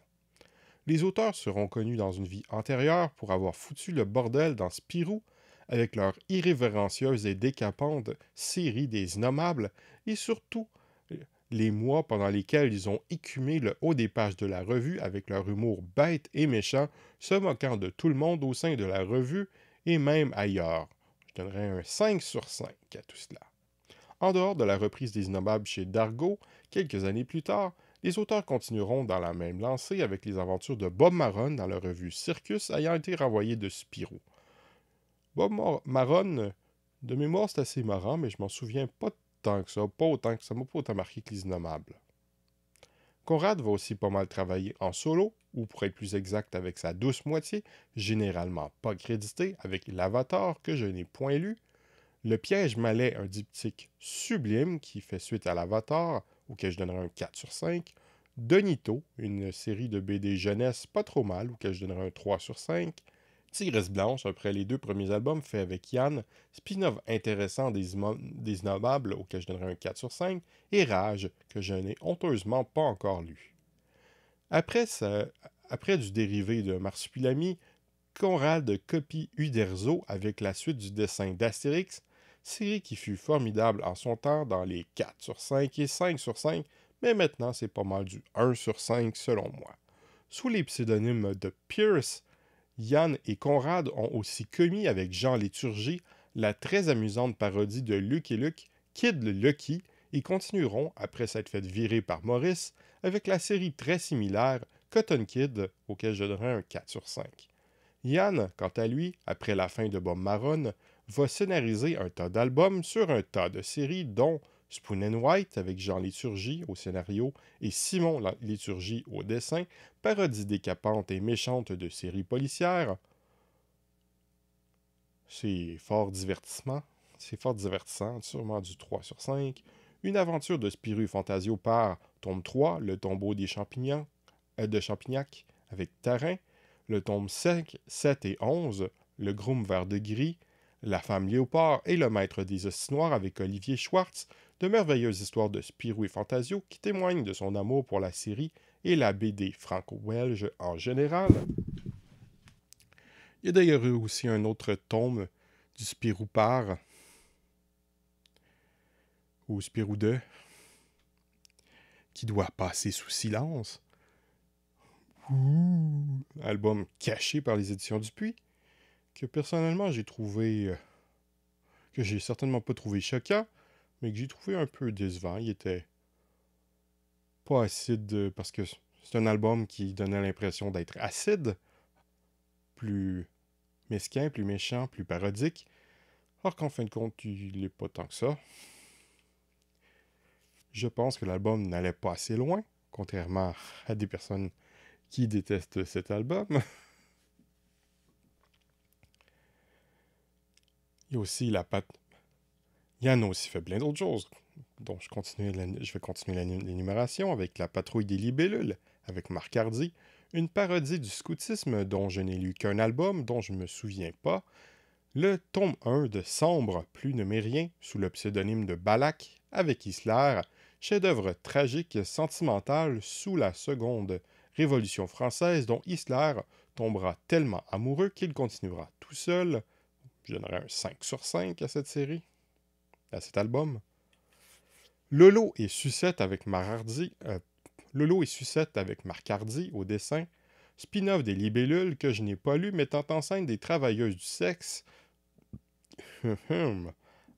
Les auteurs seront connus dans une vie antérieure pour avoir foutu le bordel dans Spirou avec leur irrévérencieuse et décapante série des Innommables et surtout les mois pendant lesquels ils ont écumé le haut des pages de la revue avec leur humour bête et méchant, se moquant de tout le monde au sein de la revue et même ailleurs. Je donnerais un 5 sur 5 à tout cela. En dehors de la reprise des Innommables chez Dargaud, quelques années plus tard, les auteurs continueront dans la même lancée avec les aventures de Bob Marron dans la revue Circus ayant été renvoyé de Spirou. Marron, de mémoire, c'est assez marrant, mais je m'en souviens pas tant que ça, pas autant que ça m'a pas autant marqué que les Innommables. Conrad va aussi pas mal travailler en solo, ou pour être plus exact avec sa douce moitié, généralement pas crédité, avec l'Avatar que je n'ai point lu, Le Piège Malais, un diptyque sublime qui fait suite à l'Avatar, auquel je donnerai un 4 sur 5, Donito, une série de BD jeunesse pas trop mal, auquel je donnerai un 3 sur 5, Tigresse Blanche, après les 2 premiers albums faits avec Yann, spin-off intéressant des Innommables, auquel je donnerai un 4 sur 5, et Rage, que je n'ai honteusement pas encore lu. Après du dérivé de Marsupilami, Conrad copie Uderzo avec la suite du dessin d'Astérix, série qui fut formidable en son temps dans les 4 sur 5 et 5 sur 5, mais maintenant c'est pas mal du 1 sur 5 selon moi. Sous les pseudonymes de Pierce, Yann et Conrad ont aussi commis avec Jean Léturgie la très amusante parodie de Luke et Luke, Kid le Lucky, et continueront, après s'être fait virer par Maurice, avec la série très similaire Cotton Kid, auquel je donnerai un 4 sur 5. Yann, quant à lui, après la fin de Bob Marron, va scénariser un tas d'albums sur un tas de séries, dont Spoon and White avec Jean Léturgie au scénario et Simon Léturgie au dessin, parodie décapante et méchante de séries policières. C'est fort divertissement. C'est fort divertissant, sûrement du 3 sur 5. Une aventure de Spirou et Fantasio par tome 3, Le tombeau des champignons, de Champignac, avec Tarin. Le tome 5, 7 et 11, Le groom vert de gris, La femme léopard et Le maître des hosties noirs avec Olivier Schwartz, de merveilleuses histoires de Spirou et Fantasio qui témoignent de son amour pour la série et la BD franco-belge en général. Il y a d'ailleurs eu aussi un autre tome du Spirou par, ou Spirou 2, qui doit passer sous silence. Album caché par les éditions Dupuis, que personnellement j'ai trouvé, que j'ai certainement pas trouvé choquant, mais que j'ai trouvé un peu décevant. Il était pas acide, parce que c'est un album qui donnait l'impression d'être acide, plus mesquin, plus méchant, plus parodique, alors qu'en fin de compte, il n'est pas tant que ça. Je pense que l'album n'allait pas assez loin, contrairement à des personnes qui détestent cet album. Il y a aussi la patte. Yann a aussi fait plein d'autres choses, dont je vais continuer l'énumération avec La patrouille des libellules, avec Marc Hardy, une parodie du scoutisme dont je n'ai lu qu'un album, dont je ne me souviens pas, le tome 1 de Sombre, plus ne m'est rien, sous le pseudonyme de Balak, avec Isler, chef-d'œuvre tragique sentimental sous la seconde Révolution française dont Isler tombera tellement amoureux qu'il continuera tout seul. Je donnerai un 5 sur 5 à cette série, à cet album. Lolo et Sucette avec Marc Hardy au dessin, spin-off des Libellules que je n'ai pas lu mettant en scène des travailleuses du sexe.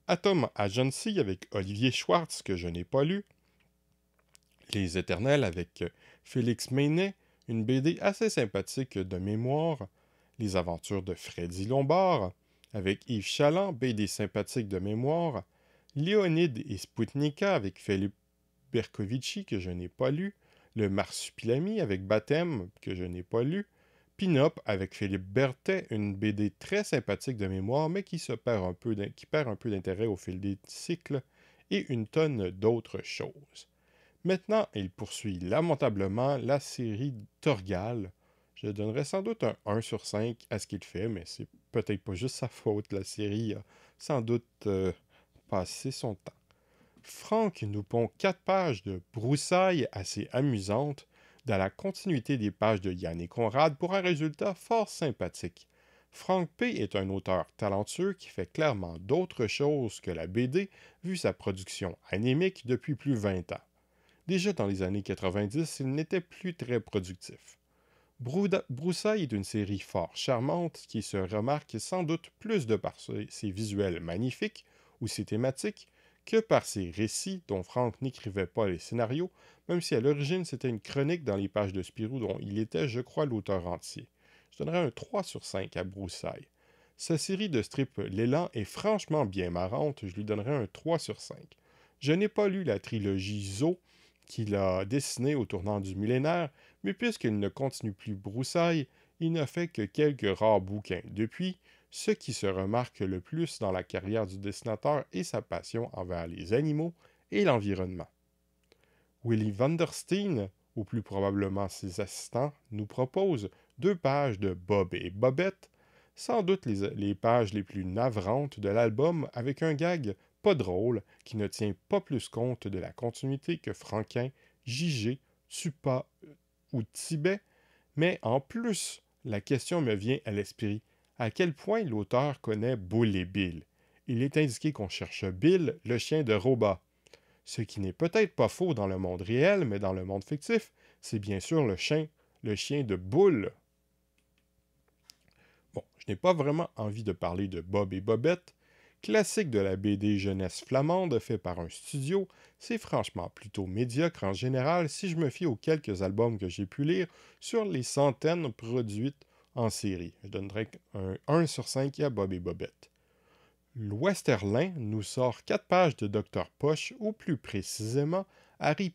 Atom Agency avec Olivier Schwartz que je n'ai pas lu. Les Éternels avec Félix Maynet, une BD assez sympathique de mémoire. Les aventures de Freddy Lombard avec Yves Chaland, BD sympathique de mémoire. Léonide et Spoutnika avec Philippe Bercovici que je n'ai pas lu. Le Marsupilami avec Baptême que je n'ai pas lu. Pin-Up avec Philippe Berthet, une BD très sympathique de mémoire, mais qui perd un peu d'intérêt au fil des cycles, et une tonne d'autres choses. Maintenant, il poursuit lamentablement la série Torgal. Je donnerais sans doute un 1 sur 5 à ce qu'il fait, mais c'est peut-être pas juste sa faute. La série a sans doute passé son temps. Franck nous pond 4 pages de broussailles assez amusantes dans la continuité des pages de Yann et Conrad pour un résultat fort sympathique. Franck P. est un auteur talentueux qui fait clairement d'autres choses que la BD vu sa production anémique depuis plus de 20 ans. Déjà dans les années 90, il n'était plus très productif. Broussailles est une série fort charmante qui se remarque sans doute plus de par ses visuels magnifiques ou ses thématiques que par ses récits dont Franck n'écrivait pas les scénarios, même si à l'origine c'était une chronique dans les pages de Spirou dont il était, je crois, l'auteur entier. Je donnerais un 3 sur 5 à Broussailles. Sa série de strips L'élan est franchement bien marrante, je lui donnerais un 3 sur 5. Je n'ai pas lu la trilogie Zo qu'il a dessinée au tournant du millénaire, mais puisqu'il ne continue plus Broussailles, il n'a fait que quelques rares bouquins depuis, ce qui se remarque le plus dans la carrière du dessinateur est sa passion envers les animaux et l'environnement. Willy Vandersteen, ou plus probablement ses assistants, nous propose 2 pages de Bob et Bobette, sans doute les pages les plus navrantes de l'album avec un gag pas drôle qui ne tient pas plus compte de la continuité que Franquin, JG, Tupa ou Tibet, mais en plus, la question me vient à l'esprit. À quel point l'auteur connaît Bull et Bill? Il est indiqué qu'on cherche Bill, le chien de Roba. Ce qui n'est peut-être pas faux dans le monde réel, mais dans le monde fictif, c'est bien sûr le chien de Bull. Bon, je n'ai pas vraiment envie de parler de Bob et Bobette. Classique de la BD jeunesse flamande fait par un studio, c'est franchement plutôt médiocre en général si je me fie aux quelques albums que j'ai pu lire sur les centaines produites en série. Je donnerais un 1 sur 5 à Bob et Bobette. L'Westerlin nous sort 4 pages de Dr. Posh, ou plus précisément Harry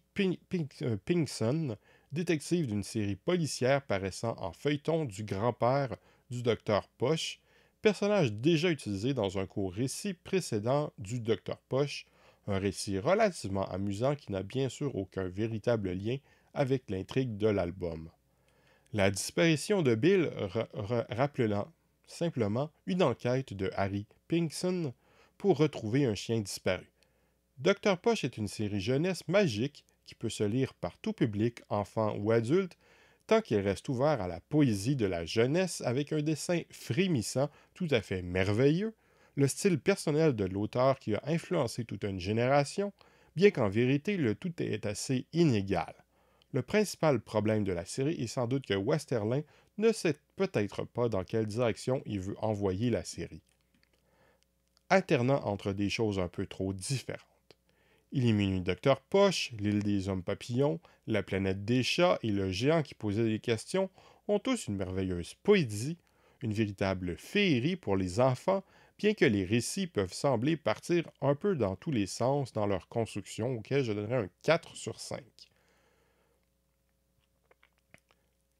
Pinkson, détective d'une série policière paraissant en feuilleton du grand-père du Dr. Posh, personnage déjà utilisé dans un court récit précédent du Dr. Posh, un récit relativement amusant qui n'a bien sûr aucun véritable lien avec l'intrigue de l'album. La disparition de Bill rappelant simplement une enquête de Harry Pinkson pour retrouver un chien disparu. Dr. Posh est une série jeunesse magique qui peut se lire par tout public, enfant ou adulte, tant qu'il reste ouvert à la poésie de la jeunesse avec un dessin frémissant tout à fait merveilleux, le style personnel de l'auteur qui a influencé toute une génération, bien qu'en vérité le tout est assez inégal. Le principal problème de la série est sans doute que Westerlin ne sait peut-être pas dans quelle direction il veut envoyer la série, alternant entre des choses un peu trop différentes. Il y minuit Dr. Posh, l'île des hommes papillons, la planète des chats et le géant qui posait des questions ont tous une merveilleuse poésie, une véritable féerie pour les enfants, bien que les récits peuvent sembler partir un peu dans tous les sens dans leur construction, auquel je donnerais un 4 sur 5.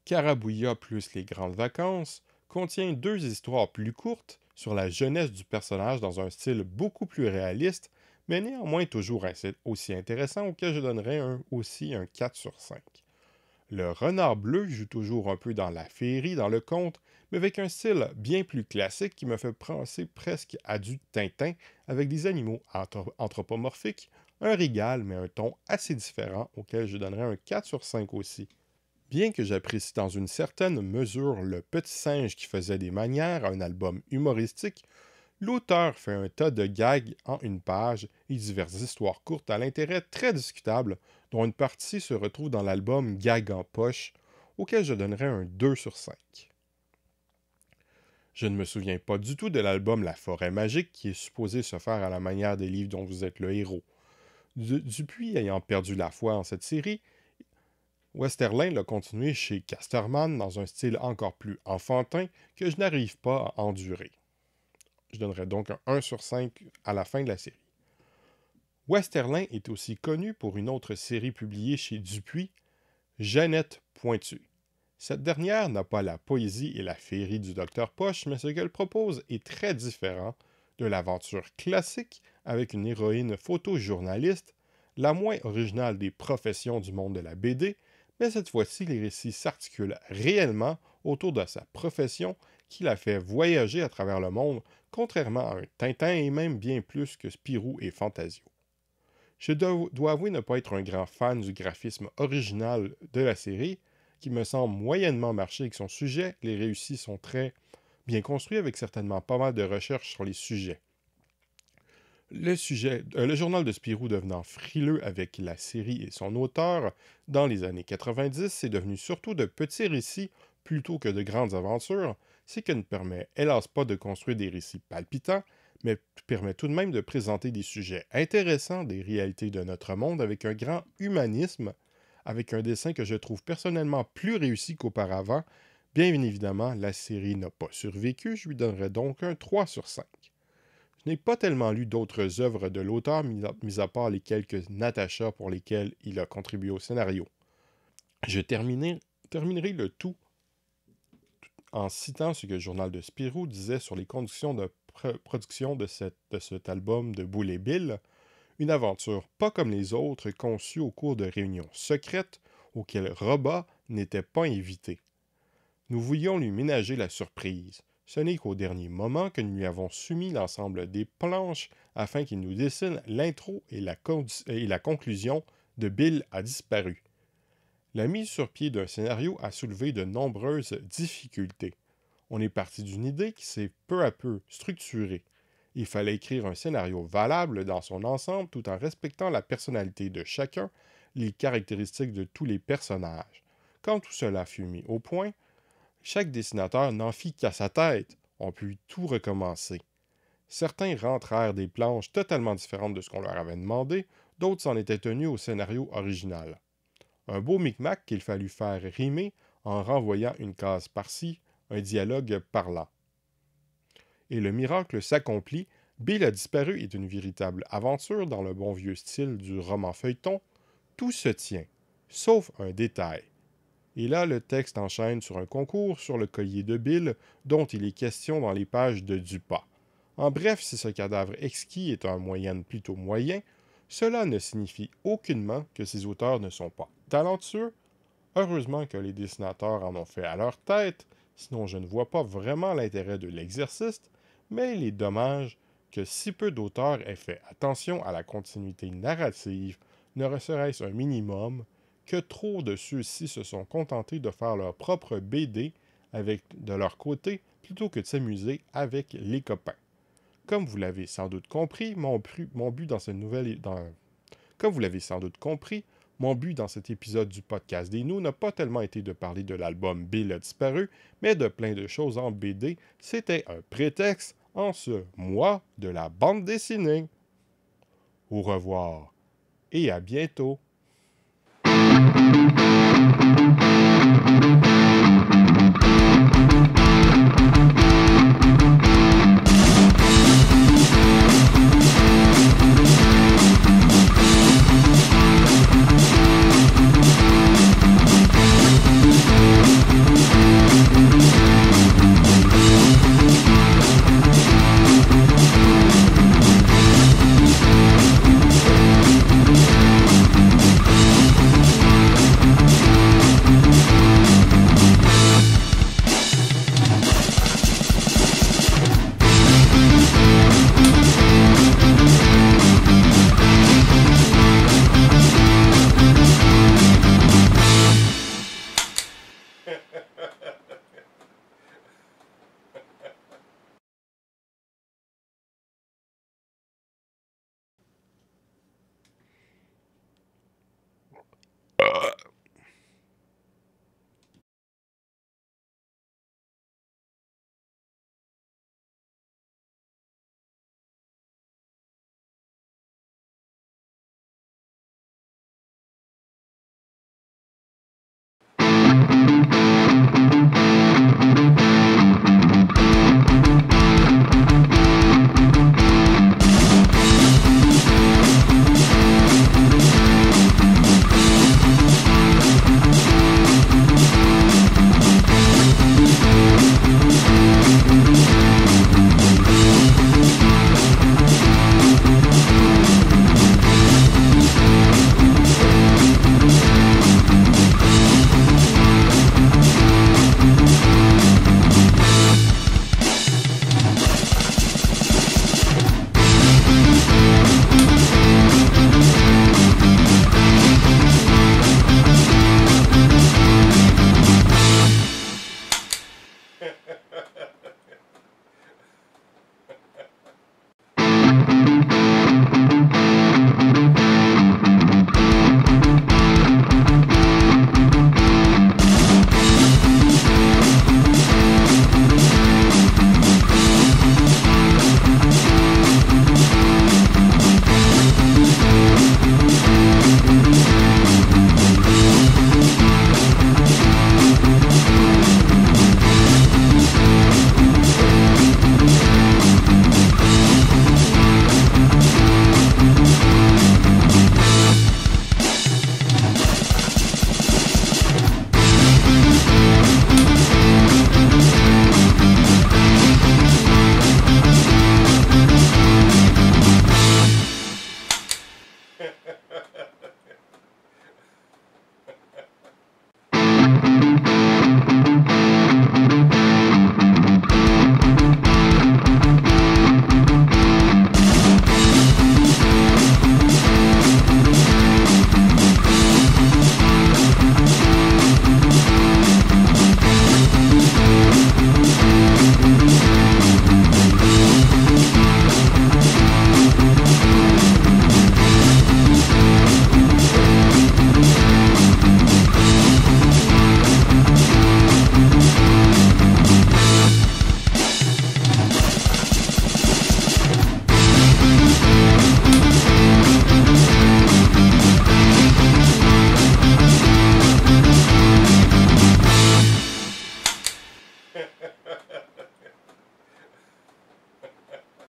Carabouilla plus les grandes vacances contient 2 histoires plus courtes sur la jeunesse du personnage dans un style beaucoup plus réaliste, mais néanmoins toujours aussi intéressant, auquel je donnerais aussi un 4 sur 5. Le renard bleu joue toujours un peu dans la féerie dans le conte, mais avec un style bien plus classique qui me fait penser presque à du Tintin, avec des animaux anthropomorphiques, un régal mais un ton assez différent, auquel je donnerais un 4 sur 5 aussi. Bien que j'apprécie dans une certaine mesure Le Petit Singe qui faisait des manières, un album humoristique, l'auteur fait un tas de gags en une page et diverses histoires courtes à l'intérêt très discutable, dont une partie se retrouve dans l'album Gag en poche, auquel je donnerais un 2 sur 5. Je ne me souviens pas du tout de l'album La Forêt Magique qui est supposé se faire à la manière des livres dont vous êtes le héros. Dupuis ayant perdu la foi en cette série, Westerlin l'a continué chez Casterman dans un style encore plus enfantin que je n'arrive pas à endurer. Je donnerais donc un 1 sur 5 à la fin de la série. Westerlin est aussi connu pour une autre série publiée chez Dupuis, Jeannette Pointu. Cette dernière n'a pas la poésie et la féerie du Docteur Poche, mais ce qu'elle propose est très différent de l'aventure classique avec une héroïne photojournaliste, la moins originale des professions du monde de la BD, mais cette fois-ci, les récits s'articulent réellement autour de sa profession qui la fait voyager à travers le monde, contrairement à un Tintin et même bien plus que Spirou et Fantasio. Je dois avouer ne pas être un grand fan du graphisme original de la série, qui me semble moyennement marcher avec son sujet. Les récits sont très bien construits avec certainement pas mal de recherches sur les sujets. Le journal de Spirou devenant frileux avec la série et son auteur, dans les années 90, c'est devenu surtout de petits récits plutôt que de grandes aventures, ce qui ne permet hélas pas de construire des récits palpitants, mais permet tout de même de présenter des sujets intéressants des réalités de notre monde avec un grand humanisme, avec un dessin que je trouve personnellement plus réussi qu'auparavant. Bien évidemment, la série n'a pas survécu, je lui donnerai donc un 3 sur 5. Je n'ai pas tellement lu d'autres œuvres de l'auteur, mis à part les quelques Natacha pour lesquelles il a contribué au scénario. Je terminerai le tout en citant ce que le journal de Spirou disait sur les conditions de production de cet album de Boule et Bill, une aventure pas comme les autres conçue au cours de réunions secrètes auxquelles Roba n'était pas invité. Nous voulions lui ménager la surprise. Ce n'est qu'au dernier moment que nous lui avons soumis l'ensemble des planches afin qu'il nous dessine l'intro et la conclusion de Bill a disparu. La mise sur pied d'un scénario a soulevé de nombreuses difficultés. On est parti d'une idée qui s'est peu à peu structurée. Il fallait écrire un scénario valable dans son ensemble tout en respectant la personnalité de chacun, les caractéristiques de tous les personnages. Quand tout cela fut mis au point, chaque dessinateur n'en fit qu'à sa tête. On put tout recommencer. Certains rentrèrent des planches totalement différentes de ce qu'on leur avait demandé, d'autres s'en étaient tenus au scénario original. Un beau micmac qu'il fallut faire rimer en renvoyant une case par-ci, un dialogue par-là. Et le miracle s'accomplit. Bill a disparu est une véritable aventure dans le bon vieux style du roman feuilleton. Tout se tient, sauf un détail. Et là, le texte enchaîne sur un concours sur le collier de Bill, dont il est question dans les pages de Dupas. En bref, si ce cadavre exquis est un moyenne plutôt moyen, cela ne signifie aucunement que ses auteurs ne sont pas talentueux. Heureusement que les dessinateurs en ont fait à leur tête, sinon je ne vois pas vraiment l'intérêt de l'exercice, mais il est dommage que si peu d'auteurs aient fait attention à la continuité narrative, ne serait-ce un minimum, que trop de ceux-ci se sont contentés de faire leur propre BD de leur côté plutôt que de s'amuser avec les copains. Comme vous l'avez sans doute compris, mon but dans cet épisode du podcast des Nous n'a pas tellement été de parler de l'album Bill a disparu, mais de plein de choses en BD. C'était un prétexte en ce mois de la bande dessinée. Au revoir et à bientôt.